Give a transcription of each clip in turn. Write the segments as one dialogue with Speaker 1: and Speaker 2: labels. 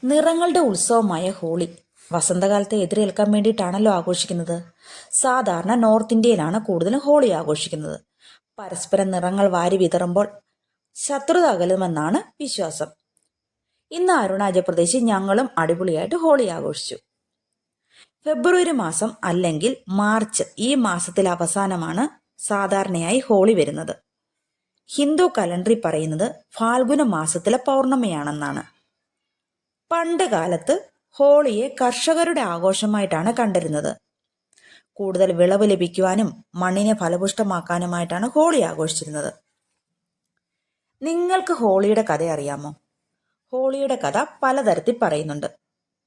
Speaker 1: നിറങ്ങളുടെ ഉത്സവമായ ഹോളി വസന്തകാലത്തെ എതിരേൽക്കാൻ വേണ്ടിയിട്ടാണല്ലോ ആഘോഷിക്കുന്നത്. സാധാരണ നോർത്ത് ഇന്ത്യയിലാണ് കൂടുതലും ഹോളി ആഘോഷിക്കുന്നത്. പരസ്പരം നിറങ്ങൾ വാരി വിതറുമ്പോൾ ശത്രുത അകലുമെന്നാണ് വിശ്വാസം. ഇന്ന് അരുണാചൽ പ്രദേശിൽ ഞങ്ങളും അടിപൊളിയായിട്ട് ഹോളി ആഘോഷിച്ചു. ഫെബ്രുവരി മാസം അല്ലെങ്കിൽ മാർച്ച് ഈ മാസത്തിൽ അവസാനമാണ് സാധാരണയായി ഹോളി വരുന്നത്. ഹിന്ദു കലണ്ടറിൽ പറയുന്നത് ഫാൽഗുന മാസത്തിലെ പൗർണമിയാണെന്നാണ്. പണ്ട് കാലത്ത് ഹോളിയെ കർഷകരുടെ ആഘോഷമായിട്ടാണ് കണ്ടിരുന്നത്. കൂടുതൽ വിളവ് ലഭിക്കുവാനും മണ്ണിനെ ഫലപുഷ്ടമാക്കാനുമായിട്ടാണ് ഹോളി ആഘോഷിച്ചിരുന്നത്. നിങ്ങൾക്ക് ഹോളിയുടെ കഥ അറിയാമോ? ഹോളിയുടെ കഥ പലതരത്തിൽ പറയുന്നുണ്ട്.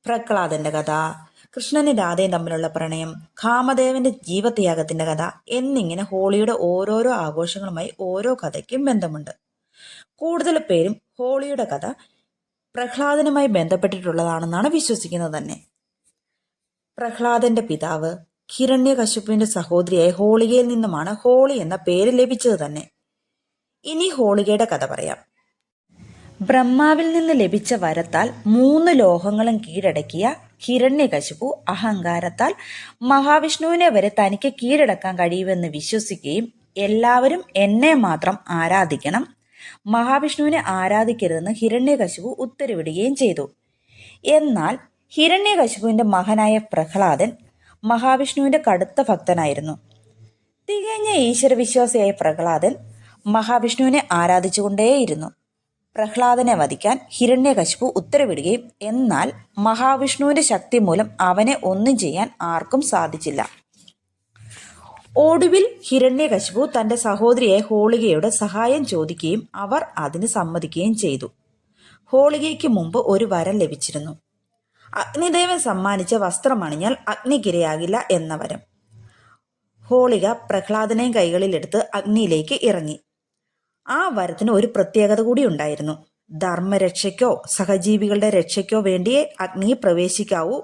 Speaker 1: പ്രഹ്ലാദന്റെ കഥ, കൃഷ്ണനും രാധയും തമ്മിലുള്ള പ്രണയം, കാമദേവന്റെ ജീവത്യാഗത്തിന്റെ കഥ എന്നിങ്ങനെ ഹോളിയുടെ ഓരോരോ ആഘോഷങ്ങളുമായി ഓരോ കഥയ്ക്കും ബന്ധമുണ്ട്. കൂടുതൽ പേരും ഹോളിയുടെ കഥ പ്രഹ്ലാദനുമായി ബന്ധപ്പെട്ടിട്ടുള്ളതാണെന്നാണ് വിശ്വസിക്കുന്നത് തന്നെ. പ്രഹ്ലാദന്റെ പിതാവ് ഹിരണ്യകശിപുവിന്റെ സഹോദരിയായ ഹോളികയിൽ നിന്നുമാണ് ഹോളി എന്ന പേര് ലഭിച്ചത് തന്നെ. ഇനി ഹോളികയുടെ കഥ പറയാം. ബ്രഹ്മാവിൽ നിന്ന് ലഭിച്ച വരത്താൽ 3 ലോഹങ്ങളും കീഴടക്കിയ ഹിരണ്യകശിപു അഹങ്കാരത്താൽ മഹാവിഷ്ണുവിനെ വരെ തനിക്ക് കീഴടക്കാൻ കഴിയുമെന്ന് വിശ്വസിക്കുകയും എല്ലാവരും എന്നെ മാത്രം ആരാധിക്കണം, മഹാവിഷ്ണുവിനെ ആരാധിക്കരുതെന്ന് ഹിരണ്യകശിപു ഉത്തരവിടുകയും ചെയ്തു. എന്നാൽ ഹിരണ്യകശിപുവിന്റെ മകനായ പ്രഹ്ലാദൻ മഹാവിഷ്ണുവിന്റെ കടുത്ത ഭക്തനായിരുന്നു. തികഞ്ഞ ഈശ്വരവിശ്വാസിയായ പ്രഹ്ലാദൻ മഹാവിഷ്ണുവിനെ ആരാധിച്ചുകൊണ്ടേയിരുന്നു. പ്രഹ്ലാദനെ വധിക്കാൻ ഹിരണ്യകശിപു ഉത്തരവിടുകയും എന്നാൽ മഹാവിഷ്ണുവിന്റെ ശക്തി മൂലം അവനെ ഒന്നും ചെയ്യാൻ ആർക്കും സാധിച്ചില്ല. ഒടുവിൽ ഹിരണ്യകശിപു തന്റെ സഹോദരിയായ ഹോളികയോട് സഹായം ചോദിക്കുകയും അവർ അതിന് സമ്മതിക്കുകയും ചെയ്തു. ഹോളികയ്ക്ക് മുമ്പ് ഒരു വരം ലഭിച്ചിരുന്നു. അഗ്നിദേവൻ സമ്മാനിച്ച വസ്ത്രമണിഞ്ഞാൽ അഗ്നിക്കിരയാകില്ല എന്ന വരം. ഹോളിക പ്രഹ്ലാദനെയും കൈകളിലെടുത്ത് അഗ്നിയിലേക്ക് ഇറങ്ങി. ആ വരത്തിന് ഒരു പ്രത്യേകത കൂടി ഉണ്ടായിരുന്നു. ധർമ്മരക്ഷയ്ക്കോ സഹജീവികളുടെ രക്ഷയ്ക്കോ വേണ്ടിയേ അഗ്നിയിൽ പ്രവേശിക്കാവൂ,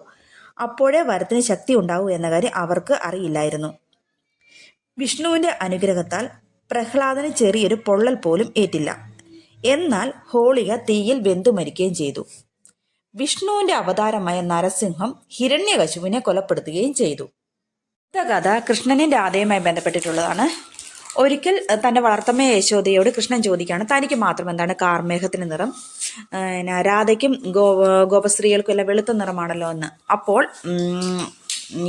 Speaker 1: അപ്പോഴേ വരത്തിന് ശക്തി ഉണ്ടാവൂ എന്ന കാര്യം അവർക്ക് അറിയില്ലായിരുന്നു. വിഷ്ണുവിന്റെ അനുഗ്രഹത്താൽ പ്രഹ്ലാദന് ചെറിയൊരു പൊള്ളൽ പോലും ഏറ്റില്ല. എന്നാൽ ഹോളിക തീയിൽ വെന്തു മരിക്കുകയും ചെയ്തു. വിഷ്ണുവിന്റെ അവതാരമായ നരസിംഹം ഹിരണ്യകശിപുവിനെ കൊലപ്പെടുത്തുകയും ചെയ്തു. ഈ കഥ കൃഷ്ണനും രാധയുമായി ബന്ധപ്പെട്ടിട്ടുള്ളതാണ്. ഒരിക്കൽ തൻ്റെ വളർത്തമ്മ യശോദയോട് കൃഷ്ണൻ ചോദിക്കുകയാണ്, തനിക്ക് മാത്രം എന്താണ് കാർമേഘത്തിന് നിറം, രാധയ്ക്കും ഗോപസ്ത്രീകൾക്കും എല്ലാം വെളുത്ത നിറമാണല്ലോ എന്ന്. അപ്പോൾ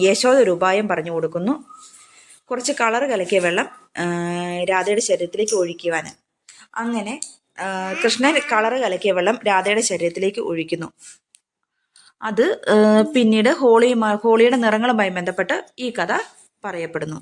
Speaker 1: യശോദ ഒരു ഉപായം പറഞ്ഞു കൊടുക്കുന്നു. കുറച്ച് കളർ കലക്കിയ വെള്ളം രാധയുടെ ശരീരത്തിലേക്ക് ഒഴിക്കുവാൻ. അങ്ങനെ കൃഷ്ണൻ കളർ കലക്കിയ വെള്ളം രാധയുടെ ശരീരത്തിലേക്ക് ഒഴിക്കുന്നു. അത് പിന്നീട് ഹോളിയുടെ നിറങ്ങളുമായി ബന്ധപ്പെട്ട് ഈ കഥ പറയപ്പെടുന്നു.